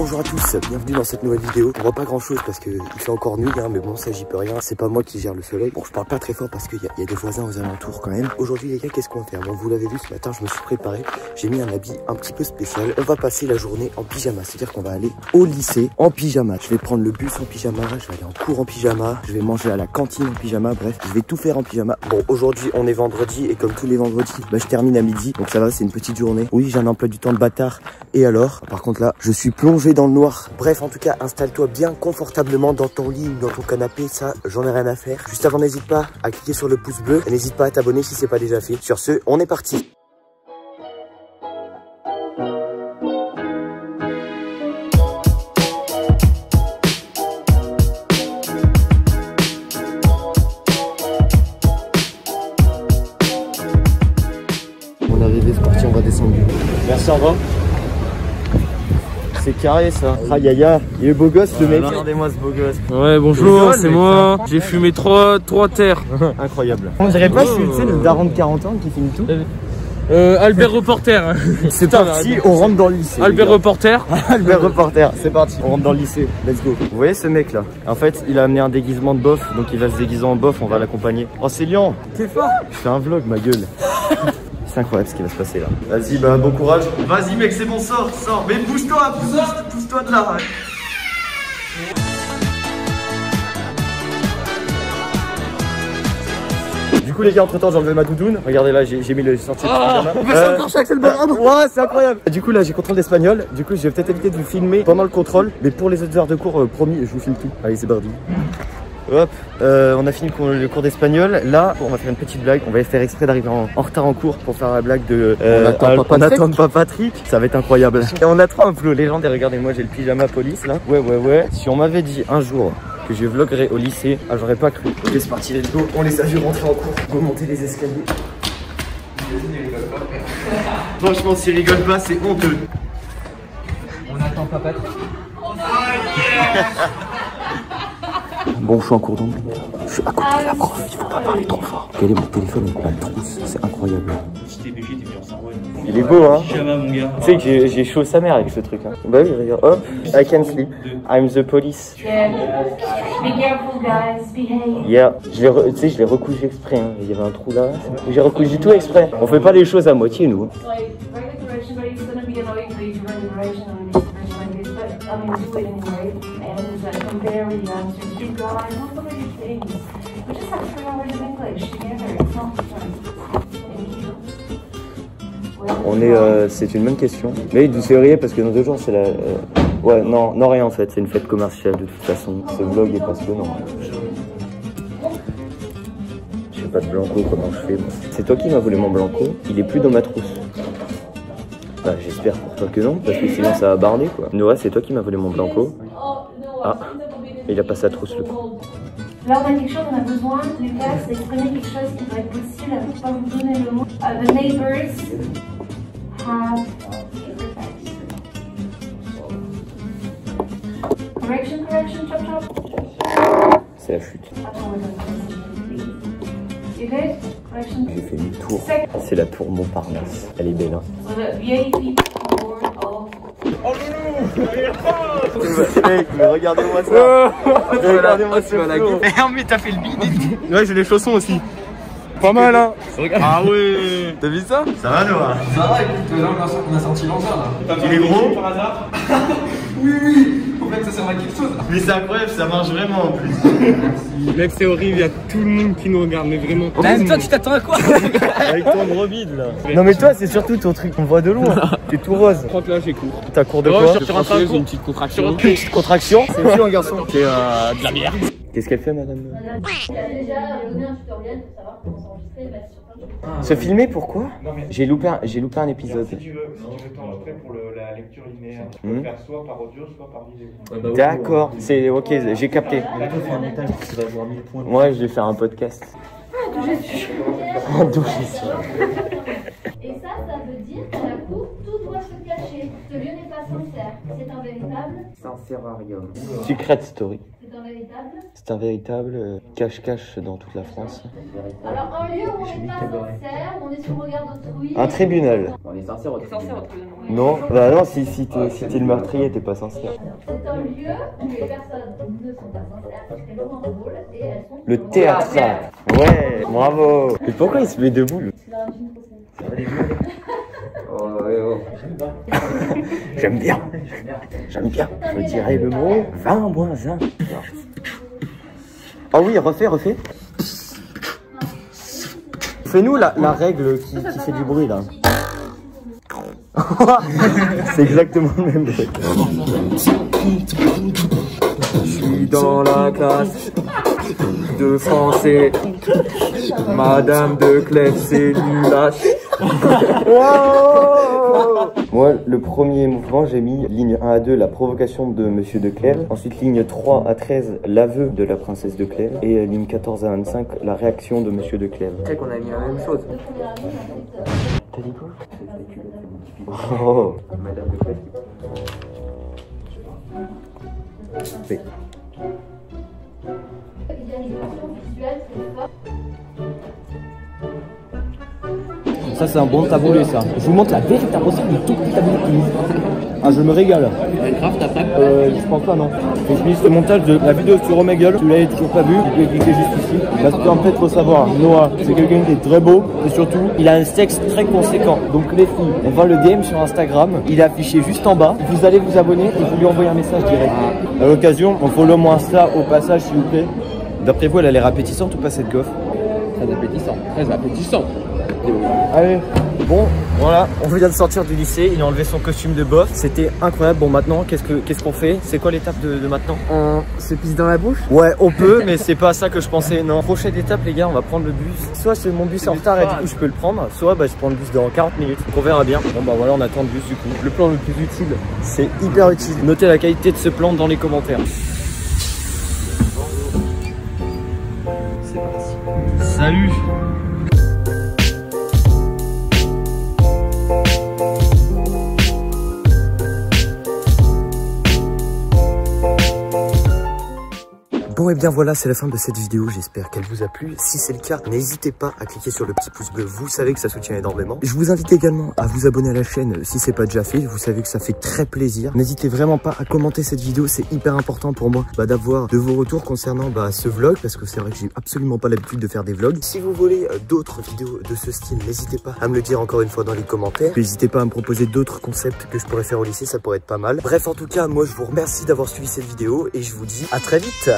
Bonjour à tous, bienvenue dans cette nouvelle vidéo. On voit pas grand chose parce que il fait encore nuit, mais bon, ça j'y peux rien. C'est pas moi qui gère le soleil. Bon, je parle pas très fort parce qu'il y a des voisins aux alentours quand même. Aujourd'hui les gars, qu'est-ce qu'on va faire? Bon, vous l'avez vu ce matin, je me suis préparé. J'ai mis un habit un petit peu spécial. On va passer la journée en pyjama, c'est-à-dire qu'on va aller au lycée en pyjama. Je vais prendre le bus en pyjama, je vais aller en cours en pyjama, je vais manger à la cantine en pyjama, bref, je vais tout faire en pyjama. Bon, aujourd'hui on est vendredi et comme tous les vendredis, je termine à midi. Donc ça va, c'est une petite journée. Oui, j'ai un emploi du temps de bâtard. Et alors, par contre là, je suis plongé dans le noir. Bref, en tout cas, installe-toi bien confortablement dans ton lit ou dans ton canapé. Ça, j'en ai rien à faire. Juste avant, n'hésite pas à cliquer sur le pouce bleu. Et n'hésite pas à t'abonner si c'est pas déjà fait. Sur ce, on est parti. Mon arrivée est partie, on va descendre. Merci, au revoir. C'est carré ça. Aïe aïe aïe, il est beau gosse le mec. Regardez-moi ce beau gosse. Ouais, bonjour, c'est moi. J'ai fumé trois terres. Incroyable. On dirait pas que c'est le daron de 40 ans qui finit tout. Albert Reporter. C'est parti, on rentre dans le lycée. Albert Reporter. Albert Reporter, c'est parti. On rentre dans le lycée, let's go. Vous voyez ce mec là? En fait, il a amené un déguisement de bof, donc il va se déguiser en bof, on va l'accompagner. Oh, c'est Lyon. T'es fort. Je fais un vlog, ma gueule. C'est incroyable ce qui va se passer là. Vas-y, bah bon courage. Vas-y mec, c'est bon, sors. Mais pousse-toi de là. Du coup les gars, entre temps j'ai enlevé ma doudoune. Regardez là, j'ai mis le sentier de pyjama. C'est encore chaque seul barbe. Ouais, c'est incroyable. Du coup là j'ai contrôle d'espagnol. Du coup je vais peut-être éviter de vous filmer pendant le contrôle. Mais pour les autres heures de cours, promis, je vous filme tout. Allez, c'est parti. Hop, on a fini le cours d'espagnol. Là, on va faire une petite blague. On va faire exprès d'arriver en retard en cours pour faire la blague de on n'attend pas Patrick. Ça va être incroyable. Et on a trop un flow légendaire. Regardez, moi j'ai le pyjama police là. Ouais. Si on m'avait dit un jour que je vloggerais au lycée, j'aurais pas cru. Ok, c'est parti, let's go. On les a vus rentrer en cours, remonter les escaliers. Franchement, s'ils rigolent pas, c'est honteux. On n'attend pas Patrick. Bon, je suis en cours d'anglais. Je suis à côté de la prof, il faut pas parler trop fort. Quel est mon téléphone avec la trousse? C'est incroyable. Il est beau, hein? Tu sais que j'ai chaud sa mère avec ce truc. Hein. Bah oui, regarde. Hop, I can sleep. I'm the police. Yeah. Be careful, guys. Behave. Yeah. Tu sais, je l'ai recousu exprès. Hein. Il y avait un trou là. J'ai recousu tout exprès. On fait pas les choses à moitié, nous. C'est une bonne question. Mais du février parce que dans 2 jours c'est la. Ouais, non, rien en fait. C'est une fête commerciale de toute façon. Ce vlog est passionnant. Je fais pas de blanco, comment je fais moi. C'est toi qui m'as volé mon blanco. Il est plus dans ma trousse. Bah, j'espère pour toi que non, parce que sinon ça va barder quoi. Noah, c'est toi qui m'as volé mon blanco. Ah, il a pas sa trousse le coup. Là, on a quelque chose, on a besoin, les classes, d'exprimer quelque chose qui doit être possible, je ne peux pas vous donner le mot. The neighbors have correction, chop. C'est la chute. Attends, you good? Correction. J'ai fait une tour. C'est la tour Montparnasse. Elle est belle, hein. So the VIP board of... Oh mec, mais regardez-moi ça. Regardez-moi ça. Mais t'as fait le bide. Ouais, j'ai les chaussons aussi. Pas mal, hein. Ah ouais. T'as vu ça? Ça va, Noah? Ça va, écoute, là on a sorti l'engin là. Il est gros par hasard? Oui. Faut bien que ça serve à quelque chose. Mais c'est incroyable, ça marche vraiment en plus. Mec, c'est horrible, il y a tout le monde qui nous regarde, mais vraiment. Toi, tu t'attends à quoi? Avec ton gros bide là. Non mais toi, c'est surtout ton truc qu'on voit de loin. T'es tout rose. Je crois que là j'ai cours. T'as cours de quoi? J'ai une petite contraction. Une petite contraction. C'est aussi un garçon. C'est de la bière. Qu'est-ce qu'elle fait, madame? Il a déjà donné un tutoriel pour savoir comment s'enregistrer et mettre sur plein de choses. Se filmer, pourquoi? J'ai loupé un épisode. Si tu veux t'enregistrer pour la lecture linéaire, tu peux le faire soit par audio, soit par vidéo. D'accord, c'est ok, j'ai capté. Moi, je vais faire un podcast. D'où je suis. D'où je suis. Et ça veut dire qu'à la cour, tout doit se cacher. Ce lieu n'est pas sincère. C'est un véritable. Sincérarium. Secret story. C'est un véritable. C'est un véritable cache-cache dans toute la France. Alors, un lieu où on n'est pas sincère, où on est sur le regard d'autrui. Un tribunal. On est sincère au tribunal. Non, bah non, si t'es le meurtrier, t'es pas sincère. C'est un lieu où les personnes ne sont pas sincères, parce qu'elles jouent un rôle et elles sont... Le théâtre. Ouais, bravo. Mais pourquoi il se met debout lui? J'aime bien. J'aime bien. Je dirais le mot 20 moins 1. Ah oui, refais. Fais-nous la règle qui fait du bruit là. C'est exactement le même bruit. Je suis dans la classe de français. Madame de Clèves, c'est nul à chier. Moi, le premier mouvement, j'ai mis ligne 1 à 2, la provocation de Monsieur de Clèves. Ensuite, ligne 3 à 13, l'aveu de la princesse de Clèves. Et ligne 14 à 25, la réaction de Monsieur de Clèves. C'est qu'on a mis la même chose. T'as dit quoi? Oh. Madame de Clèves. Oui. Ça c'est un bon taboulé ça. Je vous montre la véritable recette du tout petit taboulé de Toulouse. Ah je me régale. Minecraft après Je pense pas non. Je finis le montage de la vidéo sur Omegle. Si vous l'avez toujours pas vu, vous pouvez cliquer juste ici. Parce qu'en fait faut savoir, Noah c'est quelqu'un qui est très beau et surtout il a un sexe très conséquent. Donc les filles, on va le DM sur Instagram. Il est affiché juste en bas. Vous allez vous abonner et vous lui envoyer un message direct. À l'occasion, on follow moi Insta au passage s'il vous plaît. D'après vous elle a l'air appétissante ou pas cette gaufre? Très appétissant. Très appétissant. Allez. Bon, voilà, on vient de sortir du lycée, il a enlevé son costume de bof, c'était incroyable. Bon maintenant, qu'est-ce qu'on fait? C'est quoi l'étape de maintenant? On se pisse dans la bouche? Ouais, on peut, mais c'est pas ça que je pensais, non. Prochaine étape les gars, on va prendre le bus. Soit c'est mon bus en retard et du coup je peux le prendre, soit bah, je prends le bus dans 40 minutes. Donc on verra bien. Bon bah voilà, on attend le bus du coup. Le plan le plus utile, c'est hyper utile. Notez la qualité de ce plan dans les commentaires. C'est parti. Salut. Bon et bien voilà, c'est la fin de cette vidéo, j'espère qu'elle vous a plu. Si c'est le cas, n'hésitez pas à cliquer sur le petit pouce bleu, vous savez que ça soutient énormément. Je vous invite également à vous abonner à la chaîne si c'est pas déjà fait, vous savez que ça fait très plaisir. N'hésitez vraiment pas à commenter cette vidéo, c'est hyper important pour moi d'avoir de vos retours concernant ce vlog, parce que c'est vrai que j'ai absolument pas l'habitude de faire des vlogs. Si vous voulez d'autres vidéos de ce style, n'hésitez pas à me le dire encore une fois dans les commentaires. N'hésitez pas à me proposer d'autres concepts que je pourrais faire au lycée, ça pourrait être pas mal. Bref, en tout cas, moi je vous remercie d'avoir suivi cette vidéo et je vous dis à très vite.